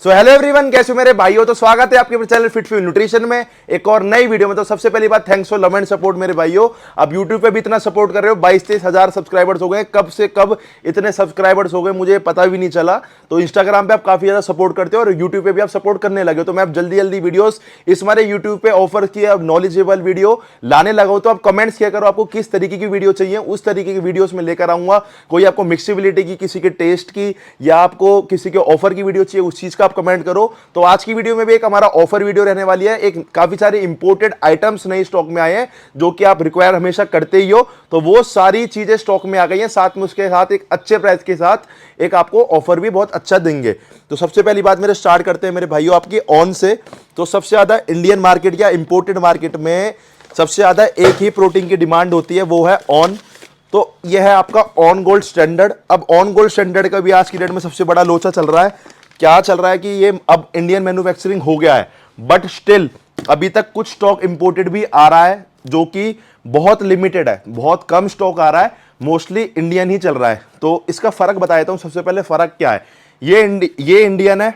So hello everyone, कैसे हो मेरे भाइयों। तो स्वागत है आपके चैनल फिट फ्यूल न्यूट्रिशन में एक और नई वीडियो में। तो सबसे पहली बात, thanks for love and support मेरे भाइयों। आप यूट्यूब पे भी इतना सपोर्ट कर रहे हो, 22-23 हजार सब्सक्राइबर्स हो गए। कब से कब इतने सब्सक्राइबर्स हो गए मुझे पता भी नहीं चला। तो इंस्टाग्राम पे आप काफी ज्यादा सपोर्ट करते हो और यूट्यूब पे भी आप सपोर्ट करने लगे हो। तो मैं अब जल्दी जल्दी वीडियोस इस हमारे यूट्यूब पे ऑफर की अब नॉलेजेबल वीडियो लाने लगा हूं। तो आप कमेंट्स किया करो आपको किस तरीके की वीडियो चाहिए, उस तरीके की वीडियोस में लेकर आऊंगा। कोई आपको मिक्सिबिलिटी की, किसी के टेस्ट की, या आपको किसी के ऑफर की वीडियो चाहिए, उस चीज का आप कमेंट करो। तो आज की वीडियो में भी एक हमारा ऑफर वीडियो रहने वाली है। एक काफी सारे इंपोर्टेड आइटम्स नए स्टॉक में आए हैं जो कि आप रिक्वायर हमेशा करते ही हो। तो वो सारी चीजें स्टॉक में आ गई हैं, साथ में उसके साथ एक अच्छे प्राइस के साथ एक आपको ऑफर भी बहुत अच्छा देंगे। तो सबसे पहली बात मेरे स्टार्ट करते हैं मेरे भाइयों आपकी ऑन से। तो सबसे ज्यादा इंडियन मार्केट या इंपोर्टेड मार्केट में सबसे ज्यादा एक ही प्रोटीन की डिमांड होती है, वो है ऑन। तो यह है आपका ऑन गोल्ड स्टैंडर्ड। अब ऑन गोल्ड स्टैंडर्ड का भी आज की डेट में सबसे बड़ा लोचा चल रहा है। क्या चल रहा है कि ये अब इंडियन मैन्युफैक्चरिंग हो गया है, बट स्टिल अभी तक कुछ स्टॉक इंपोर्टेड भी आ रहा है जो कि बहुत लिमिटेड है, बहुत कम स्टॉक आ रहा है, मोस्टली इंडियन ही चल रहा है। तो इसका फर्क बता देता हूं। सबसे पहले फर्क क्या है, ये इंडियन है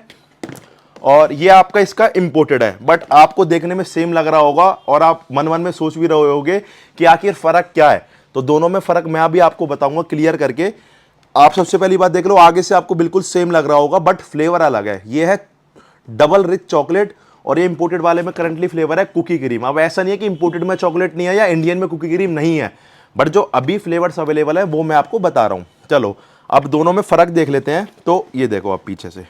और ये आपका इसका इंपोर्टेड है, बट आपको देखने में सेम लग रहा होगा और आप मन मन में सोच भी रहे होगे कि आखिर फर्क क्या है। तो दोनों में फर्क मैं अभी आपको बताऊंगा क्लियर करके। आप सबसे पहली बात देख लो, आगे से आपको बिल्कुल सेम लग रहा होगा बट फ्लेवर अलग है। ये है डबल रिच चॉकलेट और ये इंपोर्टेड वाले में करंटली फ्लेवर है कुकी क्रीम। अब ऐसा नहीं है कि इंपोर्टेड में चॉकलेट नहीं है या इंडियन में कुकी क्रीम नहीं है, बट जो अभी फ्लेवर्स अवेलेबल है वो मैं आपको बता रहा हूं। चलो अब दोनों में फर्क देख लेते हैं। तो ये देखो आप पीछे से,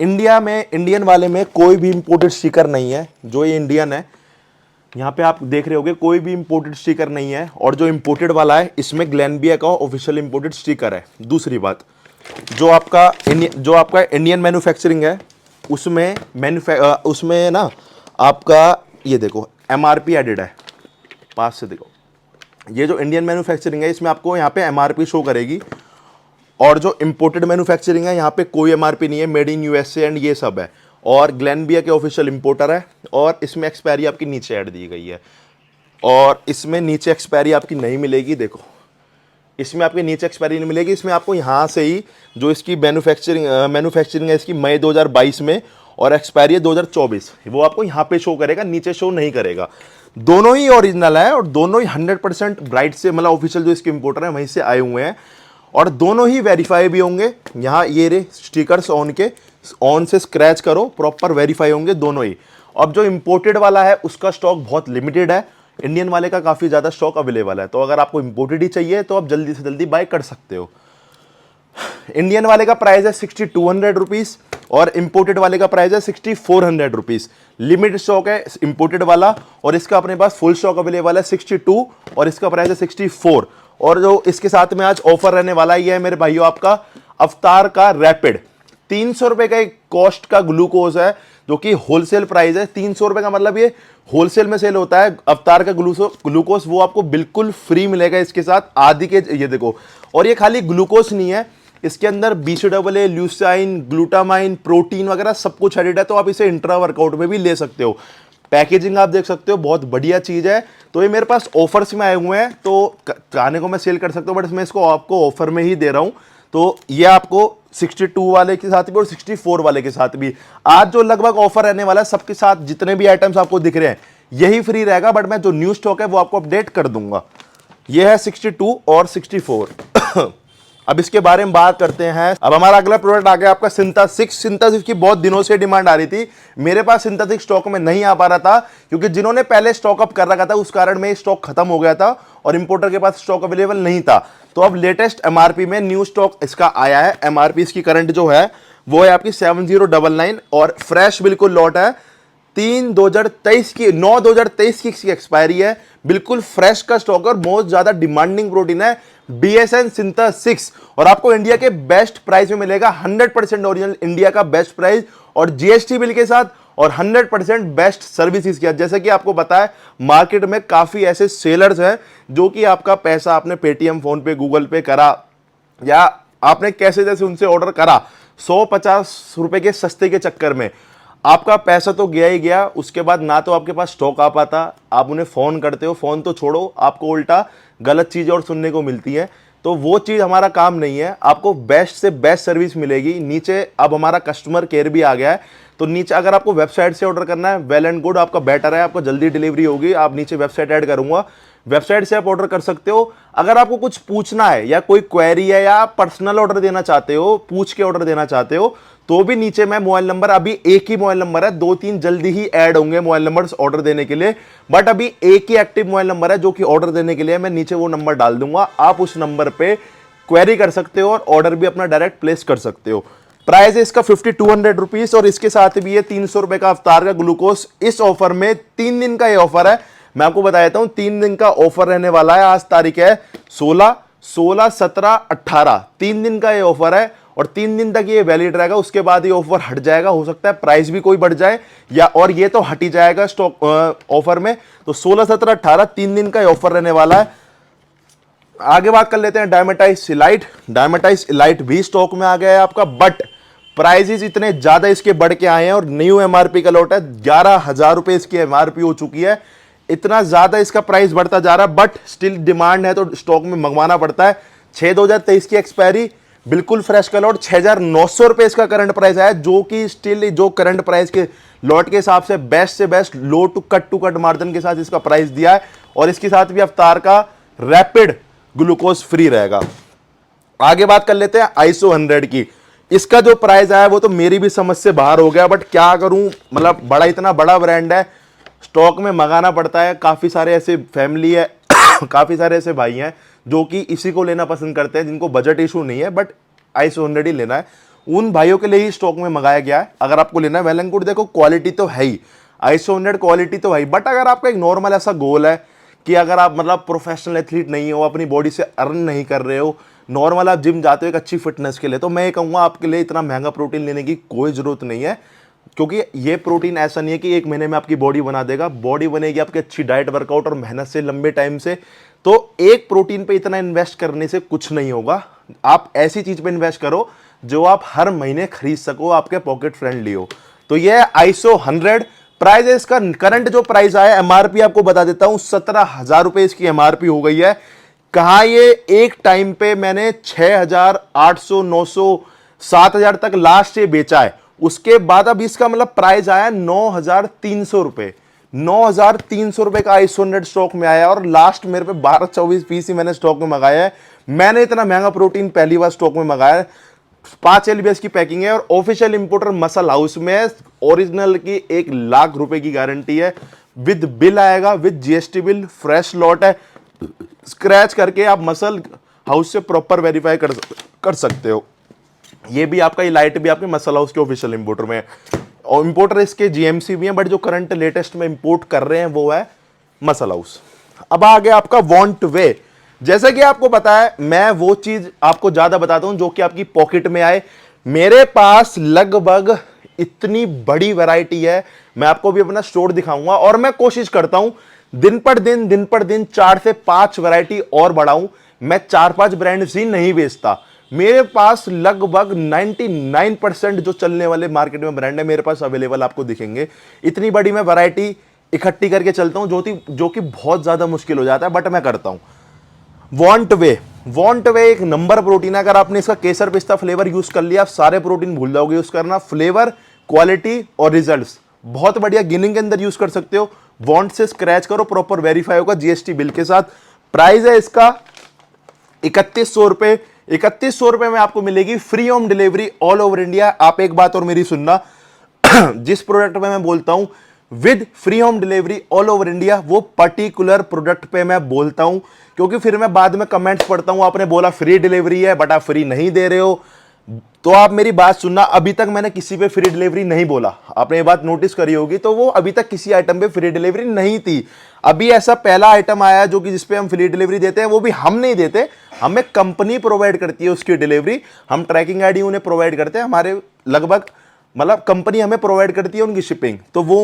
इंडिया में इंडियन वाले में कोई भी इंपोर्टेड स्टिकर नहीं है। जो ये इंडियन है यहाँ पे आप देख रहे होगे कोई भी इंपोर्टेड स्टिकर नहीं है, और जो इंपोर्टेड वाला है इसमें ग्लेनबिया का ऑफिशियल इंपोर्टेड स्टिकर है। दूसरी बात, जो आपका इंडियन मैन्युफैक्चरिंग है उसमें ना आपका ये देखो एमआरपी एडेड है। पास से देखो, ये जो इंडियन मैन्युफैक्चरिंग है इसमें आपको यहाँ पे एमआरपी शो करेगी, और जो इंपोर्टेड मैन्युफैक्चरिंग है यहाँ पे कोई एमआरपी नहीं है, मेड इन यूएसए एंड ये सब है। और ग्लेनबिया के ऑफिशियल इंपोर्टर है, और इसमें एक्सपायरी आपकी नीचे ऐड दी गई है, और इसमें नीचे एक्सपायरी आपकी नहीं मिलेगी। देखो इसमें आपकी नीचे एक्सपायरी नहीं मिलेगी, इसमें आपको यहाँ से ही जो इसकी मैन्युफैक्चरिंग है इसकी मई 2022 में, और एक्सपायरी है 2024, वो आपको यहाँ पे शो करेगा, नीचे शो नहीं करेगा। दोनों ही ओरिजिनल है और दोनों ही 100% ब्राइट से, मतलब ऑफिशियल जो इसके इंपोर्टर है वहीं से आए हुए हैं, और दोनों ही वेरीफाई भी होंगे। यहाँ ये रे स्टिकर्स ऑन से स्क्रैच करो, प्रॉपर वेरीफाई होंगे दोनों ही। अब जो इंपोर्टेड वाला है उसका स्टॉक बहुत लिमिटेड है, इंडियन वाले का काफी ज्यादा स्टॉक अवेलेबल है। तो अगर आपको इंपोर्टेड ही चाहिए तो आप जल्दी से जल्दी बाय कर सकते हो। इंडियन वाले का प्राइस है 6200 रुपीज और इंपोर्टेड वाले का प्राइस है 6400 रुपीज। लिमिटेड स्टॉक है इंपोर्टेड वाला, और इसका अपने पास फुल स्टॉक अवेलेबल है 62 और इसका प्राइस है 64। और जो इसके साथ में आज ऑफर रहने वाला है, ये है मेरे भाइयों आपका अवतार का रैपिड। 300 रुपए का एक कॉस्ट का ग्लूकोज है जो कि होलसेल प्राइस है। 300 रुपए का मतलब ये होलसेल में सेल होता है। अवतार का ग्लूकोज वो आपको बिल्कुल फ्री मिलेगा इसके साथ आदि के, ये देखो। और ये खाली ग्लूकोज नहीं है, इसके अंदर BCAA, ल्यूसाइन, ग्लूटामाइन, प्रोटीन वगैरह सब कुछ एडेड है। तो आप इसे इंट्रा वर्कआउट में भी ले सकते हो। पैकेजिंग आप देख सकते हो, बहुत बढ़िया चीज है। तो ये मेरे पास ऑफर्स में आए हुए हैं, तो चाहने को मैं सेल कर सकता हूँ, बट मैं इसको आपको ऑफर में ही दे रहा हूँ। तो ये आपको 62 वाले के साथ भी और 64 वाले के साथ भी आज जो लगभग ऑफर रहने वाला है, सबके साथ जितने भी आइटम्स आपको दिख रहे हैं यही फ्री रहेगा, बट मैं जो न्यू स्टॉक है वो आपको अपडेट कर दूंगा। ये है 62 और 64। अब इसके बारे में बात करते हैं। अब हमारा अगला प्रोडक्ट आ गया आपका सिंथा 6 की बहुत दिनों से डिमांड आ रही थी। मेरे पास सिंथा 6 स्टॉक में नहीं आ पा रहा था क्योंकि जिन्होंने पहले स्टॉक अप कर रखा था उस कारण में स्टॉक खत्म हो गया था और इंपोर्टर के पास स्टॉक अवेलेबल नहीं था। तो अब लेटेस्ट एमआरपी में न्यू स्टॉक इसका आया है। एमआरपी इसकी करंट जो है वो है आपकी 7099 और फ्रेश बिल्कुल लॉट है। 3/2023 की 9/2023 की इसकी एक्सपायरी है। बिल्कुल फ्रेश का स्टॉक और बहुत ज्यादा डिमांडिंग प्रोटीन है BSN सिंथा 6, और आपको इंडिया के बेस्ट प्राइस में मिलेगा। 100% ओरिजिनल इंडिया का बेस्ट प्राइस और GST बिल के साथ, और 100% बेस्ट सर्विसेज किया। जैसे कि आपको पता है मार्केट में काफी ऐसे सेलर्स हैं जो कि आपका पैसा आपने पेटीएम, फोन पे, गूगल पे करा या आपने कैसे जैसे उनसे ऑर्डर करा 150 रुपए के सस्ते के चक्कर में आपका पैसा तो गया ही गया। उसके बाद ना तो आपके पास स्टॉक आ पाता, आप उन्हें फोन करते हो, फोन तो छोड़ो, आपको उल्टा गलत चीजें और सुनने को मिलती है। तो वो चीज़ हमारा काम नहीं है। आपको बेस्ट से बेस्ट सर्विस मिलेगी। नीचे अब हमारा कस्टमर केयर भी आ गया है, तो नीचे अगर आपको वेबसाइट से ऑर्डर करना है, वेल एंड गुड, आपका बेटर है, आपको जल्दी डिलीवरी होगी। आप नीचे वेबसाइट ऐड करूंगा, वेबसाइट से आप ऑर्डर कर सकते हो। अगर आपको कुछ पूछना है या कोई क्वेरी है या पर्सनल ऑर्डर देना चाहते हो, पूछ के ऑर्डर देना चाहते हो, तो भी नीचे मैं मोबाइल नंबर, अभी एक ही मोबाइल नंबर है, 2-3 जल्दी ही ऐड होंगे मोबाइल नंबर्स ऑर्डर देने के लिए, बट अभी एक ही एक्टिव मोबाइल नंबर है जो कि ऑर्डर देने के लिए। मैं नीचे वो नंबर डाल दूंगा, आप उस नंबर पे क्वेरी कर सकते हो और ऑर्डर भी अपना डायरेक्ट प्लेस कर सकते हो। प्राइस है इसका 5200 रुपीज, और इसके साथ भी ये 300 रुपए का अवतार का ग्लूकोज इस ऑफर में 3 दिन का ये ऑफर है। मैं आपको बता देता हूं 3 दिन का ऑफर रहने वाला है। आज तारीख है 16, 17, 18, 3 दिन का ये ऑफर है और 3 दिन तक ये वैलिड रहेगा। उसके बाद ये ऑफर हट जाएगा, हो सकता है प्राइस भी कोई बढ़ जाए या और ये तो हट ही जाएगा स्टॉक ऑफर में। तो 16, 17, 18 3 दिन का ये ऑफर रहने वाला है। आगे बात कर लेते हैं डायमेटाइज इलाइट। डायमेटाइज इलाइट भी स्टॉक में आ गया है आपका, बट प्राइजेस इतने ज्यादा इसके बढ़ के आए हैं और न्यू एमआरपी का लॉट है। 11,000 रुपए इसकी एमआरपी हो चुकी है। इतना ज्यादा इसका प्राइस बढ़ता जा रहा है, बट स्टिल डिमांड है तो स्टॉक में मंगवाना पड़ता है। 6/2023 की एक्सपायरी, बिल्कुल फ्रेश का लॉट, 6,900 रुपए इसका करंट प्राइस है, जो कि स्टिल जो करंट प्राइस के लॉट के हिसाब से best low to cut margin के साथ इसका प्राइस दिया है। और इसके साथ भी अवतार का रैपिड ग्लूकोज फ्री रहेगा। आगे बात कर लेते हैं आइसो 100 की। इसका जो प्राइस आया वो तो मेरी भी समझ से बाहर हो गया, बट क्या करूं, मतलब बड़ा इतना बड़ा ब्रांड है, स्टॉक में मंगाना पड़ता है। काफी सारे ऐसे फैमिली है काफी सारे ऐसे भाई हैं जो कि इसी को लेना पसंद करते हैं, जिनको बजट इशू नहीं है बट आइसो 100 ही लेना है। उन भाइयों के लिए ही स्टॉक में मंगाया गया है। अगर आपको लेना है वेल एंड गुड, देखो क्वालिटी तो है ही, आइसो 100 क्वालिटी तो है ही, बट अगर आपका एक नॉर्मल ऐसा गोल है कि अगर आप मतलब प्रोफेशनल एथलीट नहीं हो, अपनी बॉडी से अर्न नहीं कर रहे हो, नॉर्मल आप जिम जाते हो एक अच्छी फिटनेस के लिए, तो मैं ये कहूँगा आपके लिए इतना महंगा प्रोटीन लेने की कोई ज़रूरत नहीं है। क्योंकि ये प्रोटीन ऐसा नहीं है कि 1 महीने में आपकी बॉडी बना देगा। बॉडी बनेगी आपकी अच्छी डाइट, वर्कआउट और मेहनत से, लंबे टाइम से। तो एक प्रोटीन पे इतना इन्वेस्ट करने से कुछ नहीं होगा। आप ऐसी चीज़ पे इन्वेस्ट करो जो आप हर महीने खरीद सको, आपके पॉकेट फ्रेंडली हो। तो ये आइसो 100 प्राइस है। इसका करंट जो प्राइस आया, एमआरपी आपको बता देता हूं, 17,000 रुपए इसकी एमआरपी हो गई है। कहा ये एक टाइम पे मैंने 6,000, 800, 900, 7,000 तक लास्ट ये बेचा है। उसके बाद अब इसका मतलब प्राइस आया 9,300 रुपए। 9,300 रुपए का आइसो 100 स्टॉक में आया और लास्ट मेरे पे 12-24 पीस ही मैंने स्टॉक में मंगाया है। मैंने इतना महंगा प्रोटीन पहली बार स्टॉक में मंगाया है। 5 LBS की पैकिंग है और ऑफिशियल इंपोर्टर मसल हाउस में ओरिजिनल की 1,00,000 रुपए की गारंटी है। विद बिल आएगा, with GST bill, fresh lot है। स्क्रैच करके आप मसल हाउस से प्रॉपर वेरीफाई कर सकते हो। ये भी आपका, ये लाइट भी आपके मसल हाउस के ऑफिशियल इंपोर्टर में है और इंपोर्टर इसके GMC भी हैं, बट जो करंट लेटेस्ट में इंपोर्ट कर रहे हैं वो है मसल हाउस। अब आ गया आपका वांट वे। जैसे कि आपको पता है, मैं वो चीज आपको ज्यादा बताता हूं जो कि आपकी पॉकेट में आए। मेरे पास लगभग इतनी बड़ी वैरायटी है, मैं आपको भी अपना स्टोर दिखाऊंगा और मैं कोशिश करता हूं दिन पर दिन 4 से 5 वैरायटी और बढ़ाऊं। मैं 4-5 ब्रांड्स ही नहीं बेचता। मेरे पास लगभग 99% जो चलने वाले मार्केट में ब्रांड है मेरे पास अवेलेबल आपको दिखेंगे। इतनी बड़ी मैं वैरायटी इकट्ठी करके चलता हूं जो कि बहुत ज्यादा मुश्किल हो जाता है, बट मैं करता हूं। वांट वे एक नंबर प्रोटीन है। अगर आपने इसका केसर पिस्ता फ्लेवर यूज कर लिया, आप सारे प्रोटीन भूल जाओगे यूज करना। फ्लेवर, क्वालिटी और रिजल्ट्स बहुत बढ़िया। गिनिंग के अंदर यूज कर सकते हो। वांट से स्क्रैच करो, प्रॉपर वेरीफाई होगा GST बिल के साथ। प्राइस है इसका 3,100 रुपए। 3,100 रुपए में आपको मिलेगी free home delivery all over India. आप एक बात और मेरी सुनना, जिस प्रोडक्ट में मैं बोलता हूं with free home delivery all over India, वो पर्टिकुलर प्रोडक्ट पे मैं बोलता हूं, क्योंकि फिर मैं बाद में कमेंट्स पढ़ता हूं, आपने बोला फ्री डिलीवरी है बट आप फ्री नहीं दे रहे हो। तो आप मेरी बात सुनना, अभी तक मैंने किसी पे फ्री डिलीवरी नहीं बोला। आपने ये बात नोटिस करी होगी, तो वो अभी तक किसी आइटम पे फ्री डिलीवरी नहीं थी। अभी ऐसा पहला आइटम आया जो कि जिसपे हम फ्री डिलीवरी देते हैं, वो भी हम नहीं देते, हमें कंपनी प्रोवाइड करती है उसकी डिलीवरी। हम ट्रैकिंग आईडी उन्हें प्रोवाइड करते हैं, हमारे लगभग मतलब कंपनी हमें प्रोवाइड करती है उनकी शिपिंग, तो वो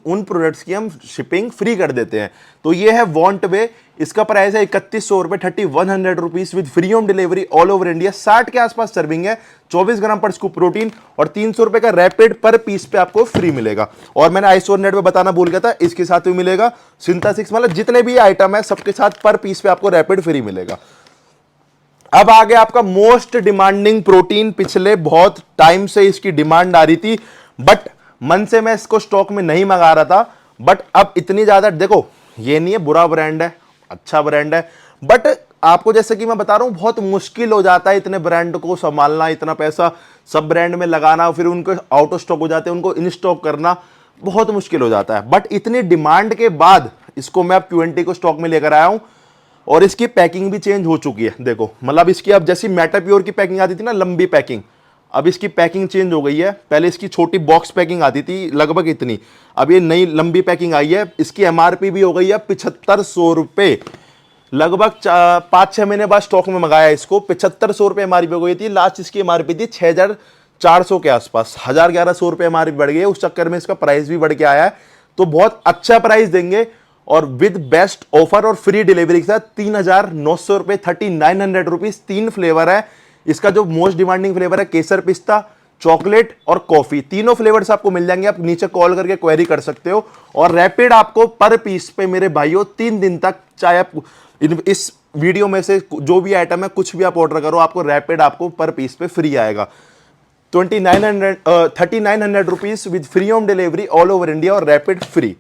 उन प्रोडक्ट्स की हम शिपिंग फ्री कर देते हैं। तो ये है वांट वे। इसका प्राइस है 3,100 रुपए, 3,100 rupees with free home delivery all over India. 60 के आसपास सर्विंग है, 24 ग्राम पर स्कूप प्रोटीन और 300 रुपए का रैपिड पर पीस पे आपको फ्री मिलेगा। और मैंने आइसो 100 पे बताना भूल गया था, इसके साथ भी मिलेगा सिंथेसिक्स, मतलब जितने भी आइटम है सबके साथ पर पीस पे आपको रैपिड फ्री मिलेगा। अब आ गया आपका मोस्ट डिमांडिंग प्रोटीन। पिछले बहुत टाइम से इसकी डिमांड आ रही थी, बट मन से मैं इसको स्टॉक में नहीं मंगा रहा था। बट अब इतनी ज्यादा, देखो ये नहीं है बुरा ब्रांड है, अच्छा ब्रांड है, बट आपको जैसे कि मैं बता रहा हूं बहुत मुश्किल हो जाता है इतने ब्रांड को संभालना, इतना पैसा सब ब्रांड में लगाना, फिर उनको आउट ऑफ स्टॉक हो जाते हैं, उनको इन स्टॉक करना बहुत मुश्किल हो जाता है। बट इतनी डिमांड के बाद इसको मैं अब Q&T को स्टॉक में लेकर आया हूं, और इसकी पैकिंग भी चेंज हो चुकी है। देखो मतलब इसकी अब जैसी मेटाप्योर की पैकिंग आती थी ना, लंबी पैकिंग, अब इसकी पैकिंग चेंज हो गई है। पहले इसकी छोटी बॉक्स पैकिंग आती थी लगभग इतनी, अब ये नई लंबी पैकिंग आई है। इसकी MRP भी हो गई है 7500 रुपये। लगभग 5-6 महीने बाद स्टॉक में मंगाया इसको, 7500 रुपये MRP हो गई थी। लास्ट इसकी MRP थी 6400 के आसपास, 1100 रुपये MRP बढ़ गई है। उस चक्कर में इसका प्राइस भी बढ़ के आया है, तो बहुत अच्छा प्राइस देंगे और विद बेस्ट ऑफर और फ्री डिलीवरी के साथ 3900 रुपये, 3900 रुपीज। 3 फ्लेवर है इसका। जो मोस्ट डिमांडिंग फ्लेवर है केसर पिस्ता, चॉकलेट और कॉफी, तीनों फ्लेवर्स आपको मिल जाएंगे। आप नीचे कॉल करके क्वेरी कर सकते हो। और रैपिड आपको पर पीस पे मेरे भाइयों 3 दिन तक, चाहे आप इस वीडियो में से जो भी आइटम है कुछ भी आप ऑर्डर करो, आपको रैपिड आपको पर पीस पे फ्री आएगा। 3900 rupees with free home delivery all over India और रैपिड फ्री।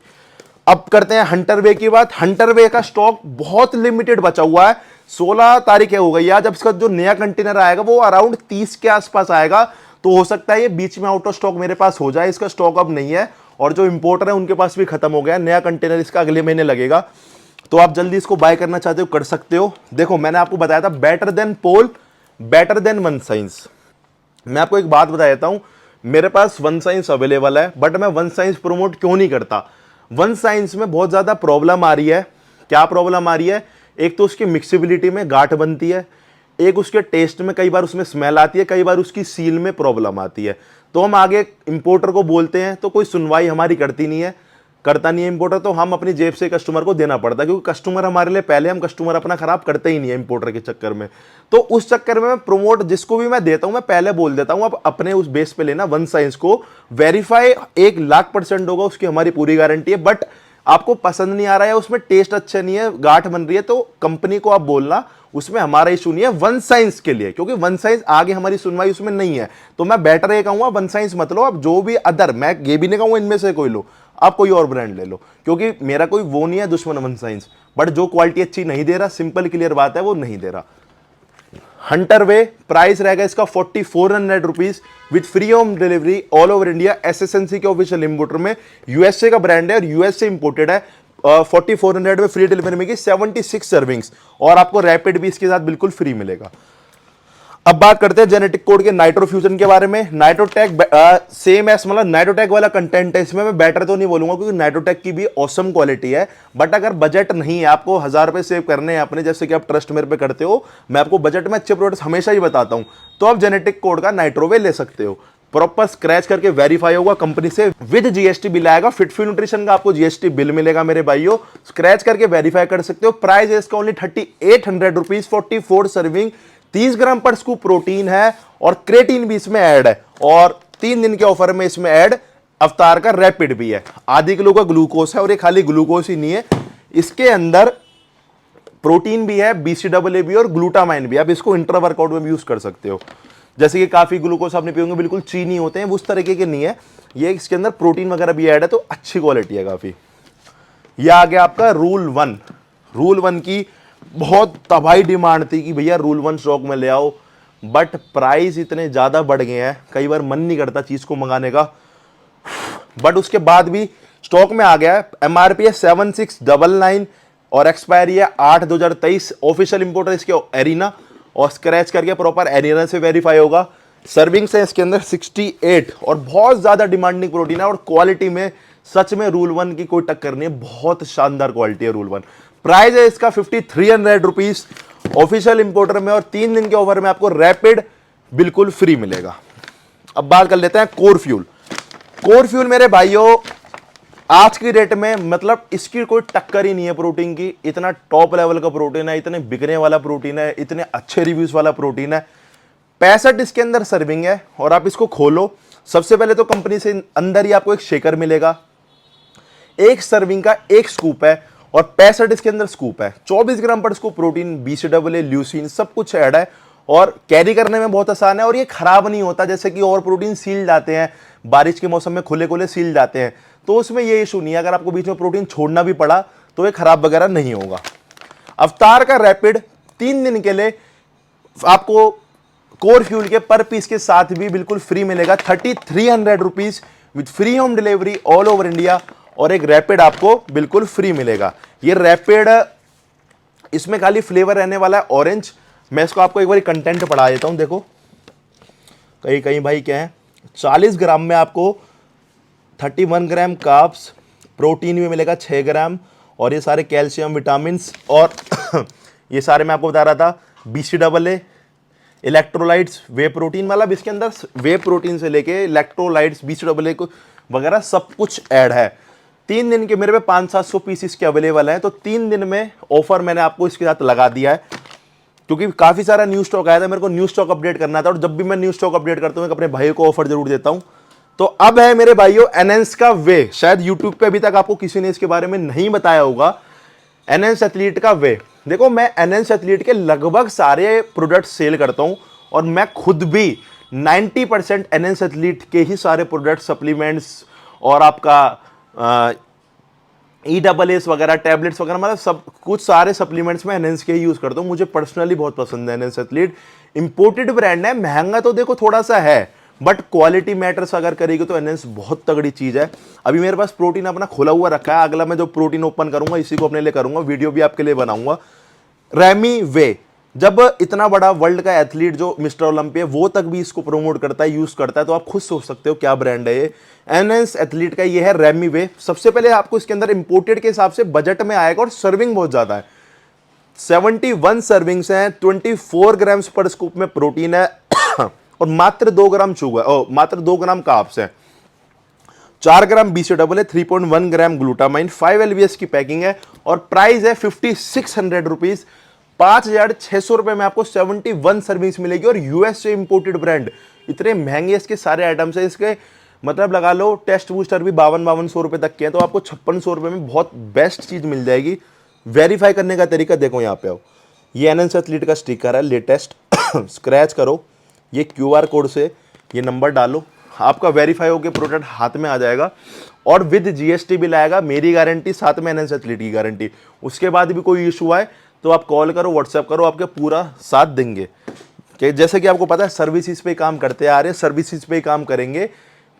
अब करते हैं हंटर वे की बात। हंटर वे का स्टॉक बहुत लिमिटेड बचा हुआ है। 16 तारीख हो गई है। जब इसका जो नया कंटेनर आएगा वो अराउंड 30 के आसपास आएगा, तो हो सकता है ये बीच में आउट ऑफ स्टॉक मेरे पास हो जाए। इसका स्टॉक अब नहीं है, और जो इंपोर्टर है उनके पास भी खत्म हो गया। नया कंटेनर इसका अगले महीने लगेगा, तो आप जल्दी इसको बाय करना चाहते हो कर सकते हो। देखो मैंने आपको बताया था बेटर देन पोल, बेटर देन वन साइंस। मैं आपको एक बात बता देता हूं, मेरे पास वन साइंस अवेलेबल है, बट मैं वन साइंस प्रोमोट क्यों नहीं करता। वन साइंस में बहुत ज्यादा प्रॉब्लम आ रही है। क्या प्रॉब्लम आ रही है? एक तो उसकी मिक्सिबिलिटी में गांठ बनती है, एक उसके टेस्ट में कई बार उसमें स्मेल आती है, कई बार उसकी सील में प्रॉब्लम आती है। तो हम आगे इंपोर्टर को बोलते हैं तो कोई सुनवाई हमारी करता नहीं है इंपोर्टर, तो हम अपनी जेब से कस्टमर को देना पड़ता है, क्योंकि कस्टमर हमारे लिए पहले, हम कस्टमर अपना खराब करते ही नहीं है इंपोर्टर के चक्कर में। तो उस चक्कर में मैं प्रमोट जिसको भी मैं देता हूं, मैं पहले बोल देता हूं आप अपने उस बेस पे लेना। वन साइंस को वेरीफाई 1,00,000% होगा, उसकी हमारी पूरी गारंटी है। बट आपको पसंद नहीं आ रहा है, उसमें टेस्ट अच्छा नहीं है, गांठ बन रही है, तो कंपनी को आप बोलना, उसमें हमारा इशू नहीं है वन साइंस के लिए, क्योंकि वन साइंस आगे हमारी सुनवाई उसमें नहीं है। तो मैं बेटर ये कहूंगा वन साइंस मत लो। आप जो भी अदर, मैं ये भी नहीं कहूंगा इनमें से कोई लो, आप कोई और ब्रांड ले लो, क्योंकि मेरा कोई वो नहीं है दुश्मन वन साइंस, बट जो क्वालिटी अच्छी नहीं दे रहा, सिंपल क्लियर बात है, वो नहीं दे रहा। हंटर वे प्राइस रहेगा इसका 4400 rupees with free home delivery all over India. SSNC के ऑफिशियल इंपोर्टर में, यूएसए का ब्रांड है और यूएसए इंपोर्टेड है। 4400 में फ्री डिलीवरी मिलेगी, 76 सर्विंग्स, और आपको रैपिड भी इसके साथ बिल्कुल फ्री मिलेगा। अब बात करते हैं जेनेटिक कोड के नाइट्रोफ्यूजन के बारे में। नाइट्रोटेक सेम एस, मतलब नाइट्रोटेक वाला कंटेंट है इसमें। मैं बेटर तो नहीं बोलूंगा, क्योंकि नाइट्रोटेक की भी ऑसम क्वालिटी है, बट अगर बजट नहीं है, आपको 1000 रुपए सेव करने हैं अपने, जैसे कि आप ट्रस्ट मेरे पे करते हो, मैं आपको बजट में अच्छे प्रोडक्ट्स हमेशा ही बताता हूं, तो आप जेनेटिक कोड का नाइट्रोवे ले सकते हो। प्रॉपर स्क्रैच करके वेरीफाई होगा कंपनी से, विद जीएसटी बिल आएगा। फिटफ्यू न्यूट्रिशन का आपको जीएसटी बिल मिलेगा मेरे भाइयों, स्क्रैच करके वेरीफाई कर सकते हो। प्राइस है इसका ओनली 3800 रुपीज, 44 सर्विंग, 30 ग्राम पर स्कूप प्रोटीन है, और क्रेटीन भी इसमें ऐड है, और 3 दिन के ऑफर में इसमें ऐड अवतार का रैपिड भी है। आधी किलो का ग्लूकोज है, और ये खाली ग्लूकोज ही नहीं है, इसके अंदर प्रोटीन भी है, BCAA भी, और ग्लूटामाइन भी। आप इसको इंट्रा वर्कआउट में भी यूज कर सकते हो। जैसे कि काफी ग्लूकोज आपने पियोगे बिल्कुल चीनी होते हैं, उस तरीके के नहीं है ये, इसके अंदर प्रोटीन वगैरह भी ऐड है, तो अच्छी क्वालिटी है काफी। यह आ गया आपका रूल 1। रूल 1 की बहुत तबाही डिमांड थी कि भैया रूल 1 स्टॉक में ले आओ, बट प्राइस इतने ज्यादा बढ़ गए हैं, कई बार मन नहीं करता चीज को मंगाने का, बट उसके बाद भी स्टॉक में आ गया है। MRP है 7699 और एक्सपायरी है 8/2023। ऑफिशियल इंपोर्टर इसके एरिना, और स्क्रैच करके प्रॉपर एरिना से वेरीफाई होगा। सर्विंग्स है इसके अंदर 68, और बहुत ज्यादा डिमांडिंग प्रोटीन है, और क्वालिटी में सच में रूल 1 की कोई टक्कर नहीं है, बहुत शानदार क्वालिटी है रूल 1। प्राइस है इसका 5300 रुपीज ऑफिशियल इंपोर्टर में, और 3 दिन के ऑफर में आपको रैपिड बिल्कुल फ्री मिलेगा। अब बात कर लेते हैं कोर फ्यूल। कोर फ्यूल मेरे भाइयों आज की डेट में, मतलब इसकी कोई टक्कर ही नहीं है प्रोटीन की। इतना टॉप लेवल का प्रोटीन है, इतने बिकने वाला प्रोटीन है, इतने अच्छे रिव्यूज वाला प्रोटीन है। 65 इसके अंदर सर्विंग है, और आप इसको खोलो, सबसे पहले तो कंपनी से अंदर ही आपको एक शेकर मिलेगा, एक सर्विंग का एक स्कूप है, और 65 इसके अंदर स्कूप है। 24 ग्राम पर स्कूप प्रोटीन, BCAA, ल्यूसीन सब कुछ ऐड है, और कैरी करने में बहुत आसान है और ये खराब नहीं होता जैसे कि और प्रोटीन सील जाते हैं, बारिश के मौसम में खुले खुले सील जाते हैं, तो उसमें ये इशू नहीं है। अगर आपको बीच में प्रोटीन छोड़ना भी पड़ा तो ये खराब वगैरह नहीं होगा। अवतार का रैपिड 3 दिन के लिए आपको कोर फ्यूल के पर पीस के साथ भी बिल्कुल फ्री मिलेगा, 3300 rupees with free home delivery all over India, और एक रैपिड आपको बिल्कुल फ्री मिलेगा। ये रैपिड, इसमें खाली फ्लेवर रहने वाला है ऑरेंज। मैं इसको आपको एक बार कंटेंट पढ़ा देता हूं, देखो कहीं कहीं भाई क्या है, 40 ग्राम में आपको 31 ग्राम कार्ब्स, प्रोटीन भी मिलेगा 6 ग्राम, और ये सारे कैल्शियम विटामिन और ये सारे मैं आपको बता रहा था BCAA, इलेक्ट्रोलाइट्स, वे प्रोटीन, मतलब इसके अंदर वे प्रोटीन से लेके इलेक्ट्रोलाइट्स, BCAA को वगैरह सब कुछ ऐड है। 3 दिन के मेरे पे 500-700 पीस इसके अवेलेबल हैं, तो 3 दिन में ऑफर मैंने आपको इसके साथ लगा दिया है, क्योंकि काफी सारा न्यू स्टॉक आया था, मेरे को न्यू स्टॉक अपडेट करना था, और जब भी मैं न्यू स्टॉक अपडेट करता हूँ अपने भाई को ऑफर जरूर देता हूँ। तो अब है मेरे भाइयों एनहेंस का वे, शायद यूट्यूब पे अभी तक आपको किसी ने इसके बारे में नहीं बताया होगा। एनहेंस एथलीट का वे, देखो मैं एनहेंस एथलीट के लगभग सारे प्रोडक्ट सेल करता हूं, और मैं खुद भी 90% एनहेंस एथलीट के ही सारे प्रोडक्ट, सप्लीमेंट्स और आपका EAAs वगैरह, टैबलेट्स वगैरह, मतलब सब कुछ सारे सप्लीमेंट्स में एनहेंस के ही यूज करता हूं। मुझे पर्सनली बहुत पसंद है एनहेंस एथलीट। इंपोर्टेड ब्रांड है, महंगा तो देखो थोड़ा सा है, बट क्वालिटी मैटर्स अगर करेगी तो एनहेंस बहुत तगड़ी चीज है। अभी मेरे पास प्रोटीन अपना खुला हुआ रखा है, अगला मैं जो प्रोटीन ओपन करूंगा इसी को अपने लिए करूंगा, वीडियो भी आपके लिए बनाऊंगा। रैमी वे, जब इतना बड़ा वर्ल्ड का एथलीट जो मिस्टर ओलंपिया, वो तक भी इसको प्रमोट करता है, यूज करता है, तो आप खुद सोच सकते हो क्या ब्रांड है ये। एनहेंस एथलीट का ये है रैमी वे। सबसे पहले आपको इसके अंदर इंपोर्टेड के हिसाब से बजट में आएगा, और सर्विंग बहुत ज्यादा है, 71 सर्विंग्स हैं, 24 ग्राम्स पर स्कूप में प्रोटीन है और मात्र 2 ग्राम शुगर, मात्र 2 ग्राम कार्ब्स है, 4 ग्राम BCAA, 3.1 ग्राम ग्लूटामाइन, 5 LBS की पैकिंग है, और प्राइस है 5600 रुपीज, 5600 रुपए में आपको 71 सर्विस मिलेगी। और यूएस से इंपोर्टेड ब्रांड, इतने महंगे इसके सारे आइटम्स है, इसके मतलब लगा लो टेस्ट बूस्टर भी 5200 रुपए तक के हैं, तो आपको 5600 रुपए में बहुत बेस्ट चीज मिल जाएगी। वेरीफाई करने का तरीका देखो, यहाँ पे आओ, ये एनहेंस एथलीट का स्टिकर है लेटेस्ट, स्क्रैच करो, ये QR कोड से ये नंबर डालो, आपका वेरीफाई होकर प्रोडक्ट हाथ में आ जाएगा, और विद GST बिल आएगा, मेरी गारंटी, साथ में एनहेंस एथलीट की गारंटी। उसके बाद भी कोई इशू आए तो आप कॉल करो, व्हाट्सएप करो, आपके पूरा साथ देंगे। कि जैसे कि आपको पता है सर्विसेज पे काम करते आ रहे हैं, सर्विसेज पे काम करेंगे,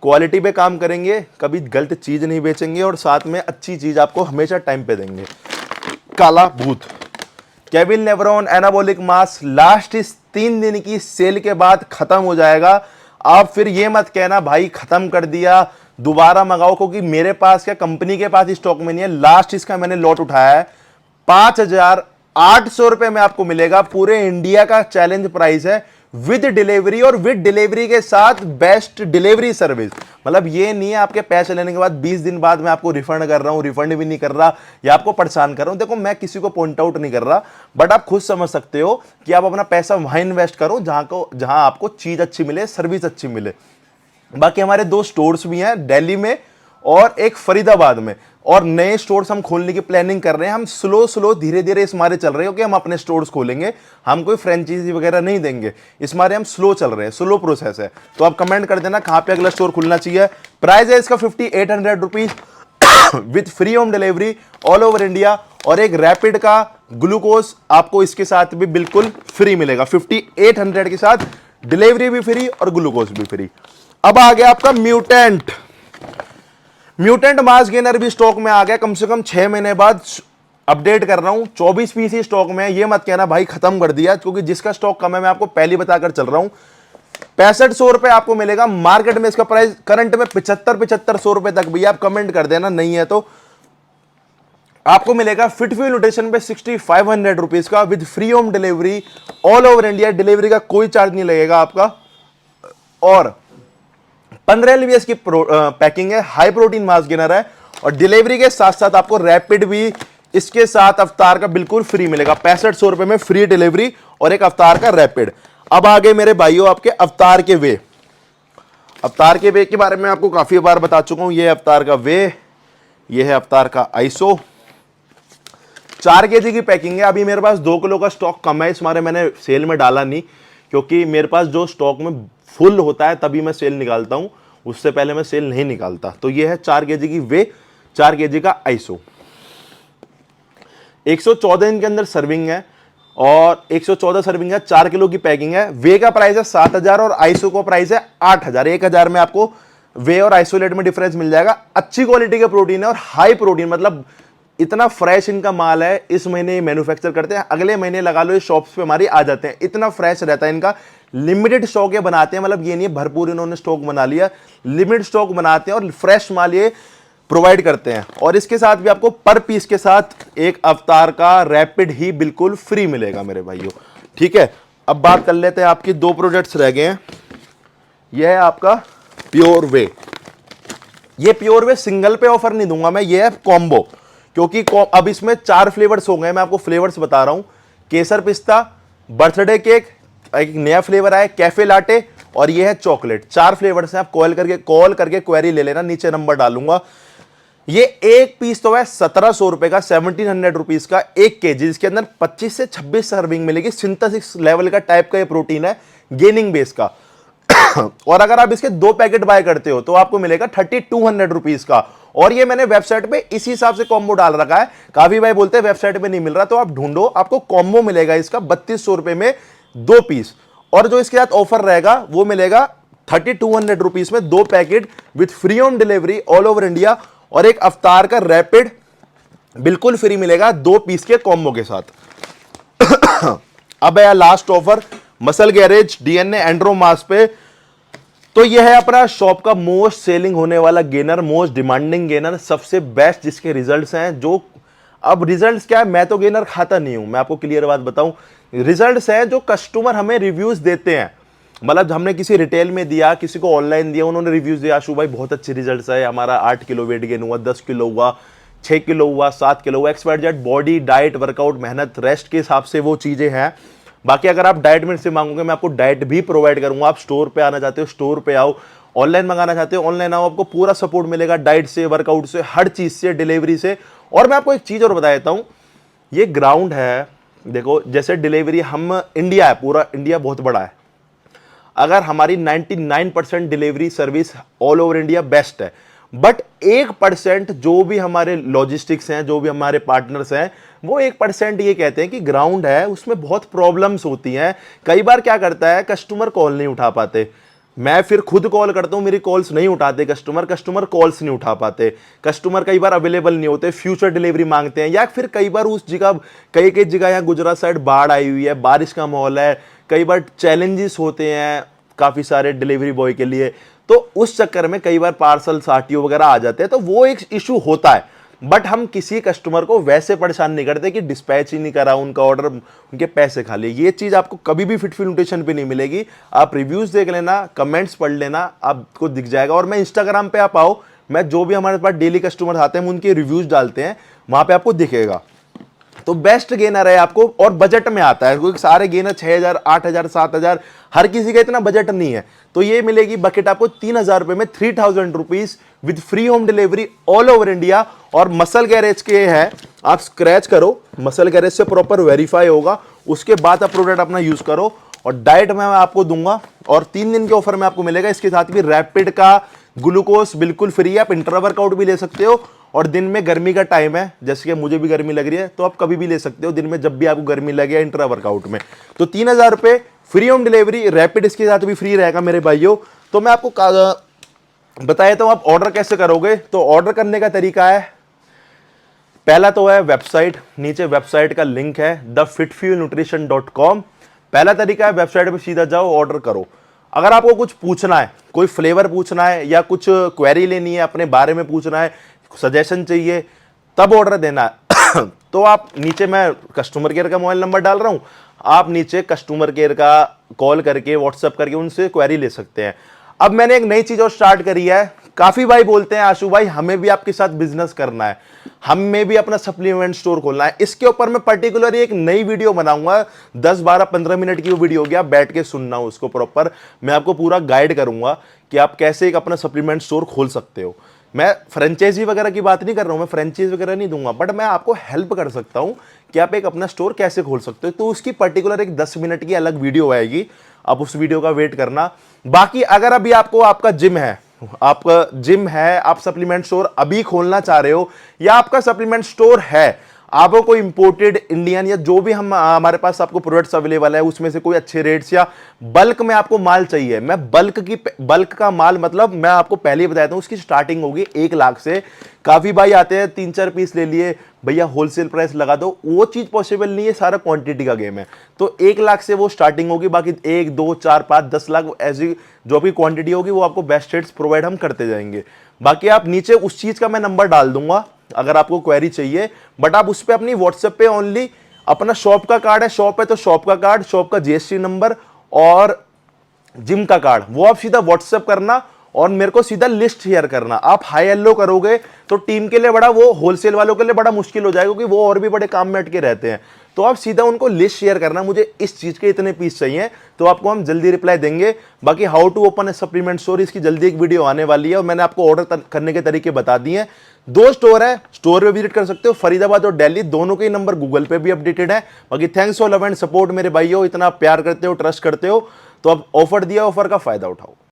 क्वालिटी पे काम करेंगे, कभी गलत चीज नहीं बेचेंगे, और साथ में अच्छी चीज आपको हमेशा टाइम पे देंगे। काला भूत, केविन लेब्रॉन एनाबॉलिक मास, लास्ट इस 3 दिन की सेल के बाद खत्म हो जाएगा। आप फिर ये मत कहना भाई खत्म कर दिया, दोबारा मंगाओ, क्योंकि मेरे पास क्या, कंपनी के पास स्टॉक में नहीं है। लास्ट इसका मैंने लॉट उठाया है, 5800 रुपए में आपको मिलेगा। पूरे इंडिया का चैलेंज प्राइस है, विद डिलीवरी, और विद डिलीवरी के साथ बेस्ट डिलीवरी सर्विस। मतलब ये नहीं है आपके पैसे लेने के बाद 20 दिन बाद मैं आपको रिफंड कर रहा हूं, रिफंड भी नहीं कर रहा, या आपको परेशान कर रहा हूं। देखो मैं किसी को पॉइंट आउट नहीं कर रहा, बट आप खुद समझ सकते हो कि आप अपना पैसा वहां इन्वेस्ट करो जहां आपको चीज अच्छी मिले, सर्विस अच्छी मिले। बाकी हमारे 2 स्टोर्स भी हैं, दिल्ली में और एक फरीदाबाद में, और नए स्टोर्स हम खोलने की प्लानिंग कर रहे हैं। हम स्लो धीरे धीरे इस मारे चल रहे हो कि हम अपने स्टोर्स खोलेंगे, हम कोई फ्रेंचाइजी वगैरह नहीं देंगे, इस मारे हम स्लो चल रहे हैं, स्लो प्रोसेस है। तो आप कमेंट कर देना कहां पे अगला स्टोर खुलना चाहिए। प्राइस है इसका 5800 rupees with free home delivery all over India, और एक रैपिड का ग्लूकोज आपको इसके साथ भी बिल्कुल फ्री मिलेगा, 5800 के साथ डिलीवरी भी फ्री और ग्लूकोज भी फ्री। अब आ गया आपका म्यूटेंट मास गेनर भी स्टॉक में आ गया, कम से कम 6 महीने बाद अपडेट कर रहा हूं। 24 पीस ही स्टॉक में है, ये मत कहना भाई खत्म कर दिया, क्योंकि जिसका स्टॉक कम है मैं आपको पहले बताकर चल रहा हूं। 6500 रुपए आपको मिलेगा, मार्केट में इसका प्राइस करंट में 7500 रुपए तक भी। आप कमेंट कर देना नहीं है तो आपको मिलेगा फिटफ्यूल न्यूट्रिशन पे 6500 रुपीज का, with free home delivery all over India. Delivery का कोई चार्ज नहीं लगेगा आपका, और 15 LBS की पैकिंग है, हाई प्रोटीन मास गेनर है, और डिलीवरी के साथ साथ आपको रैपिड भी इसके साथ अवतार का बिल्कुल फ्री मिलेगा। 6500 रुपए में फ्री डिलीवरी और एक अवतार का रैपिड। अब आगे मेरे भाइयों आपके अवतार के वे। अवतार के वे के बारे में आपको काफी बार बता चुका हूं। ये अवतार का वे, ये है अवतार का आइसो। 4 kg की पैकिंग है। अभी मेरे पास 2 किलो का स्टॉक कम है, इस मारे मैंने सेल में डाला नहीं, क्योंकि मेरे पास जो स्टॉक में फुल होता है तभी मैं सेल निकालता हूँ, उससे पहले मैं सेल नहीं निकालता। तो ये है 4 केजी की वे, 4 केजी का आइसो। 114 दिन के अंदर सर्विंग है और 114 सर्विंग है, 4 किलो की पैकिंग है। वे का प्राइस है 7,000 और आइसो का प्राइस है 8,000। 1,000 में आपको वे और आइसोलेट में डिफरेंस मिल जाएगा। अच्छी क्वालिटी का प्रोटीन है और हाई प्रोटीन, मतलब इतना फ्रेश इनका माल है। इस महीने मैन्युफैक्चर करते हैं, अगले महीने लगा लो ये शॉप्स पे हमारी आ जाते हैं। इतना फ्रेश रहता है इनका। लिमिटेड स्टॉक ये बनाते हैं, मतलब ये नहीं है भरपूर इन्होंने स्टॉक बना लिया, लिमिटेड स्टॉक बनाते हैं और फ्रेश माल ये प्रोवाइड करते हैं। और इसके साथ भी आपको पर पीस के साथ एक अवतार का रैपिड ही बिल्कुल फ्री मिलेगा मेरे भाइयों, ठीक है। अब बात कर लेते हैं, आपकी 2 प्रोडक्ट्स रह गए हैं। यह है आपका प्योर वे। ये प्योर वे सिंगल पे ऑफर नहीं दूंगा मैं, ये है कॉम्बो, क्योंकि अब इसमें 4 फ्लेवर्स हो गए। मैं आपको फ्लेवर्स बता रहा हूं, केसर पिस्ता, बर्थडे केक, एक नया फ्लेवर आया कैफे लाटे और ये है चॉकलेट। 4 फ्लेवर्स हैं। आप कॉल करके क्वेरी ले लेना, नीचे नंबर डालूंगा। ये एक पीस तो है 1,700 रुपए का, 1,700 रुपीज का 1 केजी, जिसके अंदर 25 से 26 सर्विंग मिलेगी। सिंथेसिस लेवल का टाइप का ये प्रोटीन है, गेनिंग बेस का। और अगर आप इसके 2 पैकेट बाय करते हो तो आपको मिलेगा 3,200 रुपीज का। और ये मैंने वेबसाइट पे इसी हिसाब से कॉम्बो डाल रखा है। काफी भाई बोलते हैं वेबसाइट पे नहीं मिल रहा, तो आप ढूंढो, आपको कॉम्बो मिलेगा इसका 3,200 रुपए में 2 पीस। और जो इसके साथ ऑफर रहेगा वो मिलेगा 3,200 रुपीज में 2 packet with free home delivery all over India और एक अवतार का रैपिड बिल्कुल फ्री मिलेगा 2 पीस के कॉम्बो के साथ। अब है last offer muscle garage DNA Andromass पे। तो यह है अपना शॉप का मोस्ट सेलिंग होने वाला गेनर, मोस्ट डिमांडिंग गेनर, सबसे बेस्ट जिसके रिजल्ट्स हैं। जो अब रिजल्ट्स क्या है, मैं तो गेनर खाता नहीं हूं, मैं आपको क्लियर बात बताऊं। रिजल्ट्स हैं जो कस्टमर हमें रिव्यूज देते हैं, मतलब हमने किसी रिटेल में दिया, किसी को ऑनलाइन दिया, उन्होंने रिव्यूज दिया, आशु भाई बहुत अच्छे रिजल्ट्स है, हमारा 8 किलो वेट गेन हुआ, 10 किलो हुआ, 6 किलो हुआ, 7 किलो हुआ। XYZ बॉडी, डाइट, वर्कआउट, मेहनत, रेस्ट के हिसाब से वो चीजें हैं। बाकी अगर आप डाइट में से मांगोगे मैं आपको डाइट भी प्रोवाइड करूंगा। आप स्टोर पे आना चाहते हो स्टोर पे आओ, ऑनलाइन मंगाना चाहते हो ऑनलाइन आओ, आपको पूरा सपोर्ट मिलेगा डाइट से, वर्कआउट से, हर चीज से, डिलीवरी से। और मैं आपको एक चीज और बता देता हूं, ये ग्राउंड है, देखो जैसे डिलीवरी, हम इंडिया है, पूरा इंडिया बहुत बड़ा है। अगर हमारी 99% delivery service all over India best है, बट 1% जो भी हमारे लॉजिस्टिक्स हैं, जो भी हमारे पार्टनर्स हैं, वो 1% ये कहते हैं कि ग्राउंड है उसमें बहुत प्रॉब्लम्स होती हैं। कई बार क्या करता है, कस्टमर कॉल नहीं उठा पाते, मैं फिर खुद कॉल करता हूं, मेरी कॉल्स नहीं उठाते कस्टमर कॉल्स नहीं उठा पाते, कस्टमर कई बार अवेलेबल नहीं होते, फ्यूचर डिलीवरी मांगते हैं, या फिर कई बार उस जगह, कई जगह यहाँ गुजरात साइड बाढ़ आई हुई है, बारिश का माहौल है, कई बार चैलेंजेस होते हैं काफ़ी सारे डिलीवरी बॉय के लिए, तो उस चक्कर में कई बार पार्सल साटियो वगैरह आ जाते हैं, तो वो एक इशू होता है। बट हम किसी कस्टमर को वैसे परेशान नहीं करते कि डिस्पैच ही नहीं करा उनका ऑर्डर, उनके पैसे खा लिए। ये चीज़ आपको कभी भी फिटफुल न्यूट्रिशन पे नहीं मिलेगी। आप रिव्यूज़ देख लेना, कमेंट्स पढ़ लेना, आपको दिख जाएगा। और मैं इंस्टाग्राम पे आप आओ, मैं जो भी हमारे पास डेली कस्टमर आते हैं उनके रिव्यूज़ डालते हैं, वहाँ पर आपको दिखेगा। तो बेस्ट गेनर है आपको, और बजट में आता है, क्योंकि सारे गेनर 6,000, 8,000, 7,000, हर किसी का इतना बजट नहीं है। तो ये मिलेगी बकेट आपको 3,000 रुपए में, 3,000 rupees with free home delivery all over India. और मसल गैरेज के है, आप स्क्रैच करो, मसल गैरेज से प्रॉपर वेरीफाई होगा, उसके बाद आप प्रोडक्ट अपना यूज करो। और डाइट में मैं आपको दूंगा, और 3 दिन के ऑफर में आपको मिलेगा। इसके साथ भी रैपिड का ग्लूकोज बिल्कुल फ्री है, आप इंट्रा वर्कआउट भी ले सकते हो। और दिन में गर्मी का टाइम है, जैसे कि मुझे भी गर्मी लग रही है, तो आप कभी भी ले सकते हो दिन में, जब भी आपको गर्मी लगे इंट्रा वर्कआउट में। तो 3,000 रुपये फ्री होम डिलीवरी, रैपिड इसके साथ भी फ्री रहेगा मेरे भाइयों। तो मैं आपको बता देता हूं आप ऑर्डर कैसे करोगे। तो ऑर्डर करने का तरीका है, पहला तो है वेबसाइट, नीचे वेबसाइट का लिंक है thefitfuelnutrition.com। पहला तरीका है वेबसाइट पे सीधा जाओ, ऑर्डर करो। अगर आपको कुछ पूछना है, कोई फ्लेवर पूछना है, या कुछ क्वेरी लेनी है, अपने बारे में पूछना है, सजेशन चाहिए, तब ऑर्डर देना है तो आप नीचे, मैं कस्टमर केयर का मोबाइल नंबर डाल रहा हूं, आप नीचे कस्टमर केयर का कॉल करके, व्हाट्सएप करके उनसे क्वेरी ले सकते हैं। अब मैंने एक नई चीज और स्टार्ट करी है। काफी भाई बोलते हैं आशु भाई हमें भी आपके साथ बिजनेस करना है, हमें भी अपना सप्लीमेंट स्टोर खोलना है। इसके ऊपर मैं पर्टिकुलर एक नई वीडियो बनाऊंगा, 10, 12, 15 मिनट की वो वीडियो होगी, आप बैठ के सुनना उसको प्रॉपर। मैं आपको पूरा गाइड करूंगा कि आप कैसे एक अपना सप्लीमेंट स्टोर खोल सकते हो। मैं फ्रेंचाइजी वगैरह की बात नहीं कर रहा हूँ, मैं फ्रेंचाइजी वगैरह नहीं दूंगा, बट मैं आपको हेल्प कर सकता हूँ कि आप एक अपना स्टोर कैसे खोल सकते हो। तो उसकी पर्टिकुलर एक 10 मिनट की अलग वीडियो आएगी, आप उस वीडियो का वेट करना। बाकी अगर अभी आपको आपका जिम है, आप सप्लीमेंट स्टोर अभी खोलना चाह रहे हो, या आपका सप्लीमेंट स्टोर है, आपको कोई इंपोर्टेड इंडियन या जो भी हमारे पास आपको प्रोडक्ट्स अवेलेबल है उसमें से कोई अच्छे रेट्स या बल्क में आपको माल चाहिए, मैं बल्क का माल मतलब मैं आपको पहले ही बताया था, उसकी स्टार्टिंग होगी 1 लाख से। काफी भाई आते हैं 3-4 पीस ले लिए, भैया होलसेल प्राइस लगा दो, वो चीज पॉसिबल नहीं है, सारा क्वांटिटी का गेम है। तो 1 लाख से वो स्टार्टिंग होगी, बाकी 1, 2, 4, 5, 10 लाख ऐसी जो आपकी क्वांटिटी होगी वो आपको बेस्ट रेट्स प्रोवाइड हम करते जाएंगे। बाकी आप नीचे उस चीज का मैं नंबर डाल दूंगा अगर आपको क्वेरी चाहिए, बट आप उस पर अपनी व्हाट्सएप पे ओनली अपना शॉप का कार्ड है, शॉप है तो शॉप का कार्ड, शॉप का जीएसटी नंबर और जिम का कार्ड, वो आप सीधा व्हाट्सएप करना और मेरे को सीधा लिस्ट शेयर करना। आप हाई येलो करोगे तो टीम के लिए बड़ा, वो होलसेल वालों के लिए बड़ा मुश्किल हो जाएगा क्योंकि वो और भी बड़े काम में अटके रहते हैं। तो आप सीधा उनको लिस्ट शेयर करना, मुझे इस चीज के इतने पीस चाहिए, तो आपको हम जल्दी रिप्लाई देंगे। बाकी how to open a supplement store, इसकी जल्दी एक वीडियो आने वाली है और मैंने आपको ऑर्डर करने के तरीके बता दिए हैं। 2 स्टोर है, स्टोर पे विजिट कर सकते हो, फरीदाबाद और दिल्ली, दोनों के ही नंबर गूगल पे भी अपडेटेड है। बाकी thanks for love and support मेरे भाइयों, इतना प्यार करते हो, ट्रस्ट करते हो, तो अब ऑफर दिया, ऑफर का फायदा उठाओ।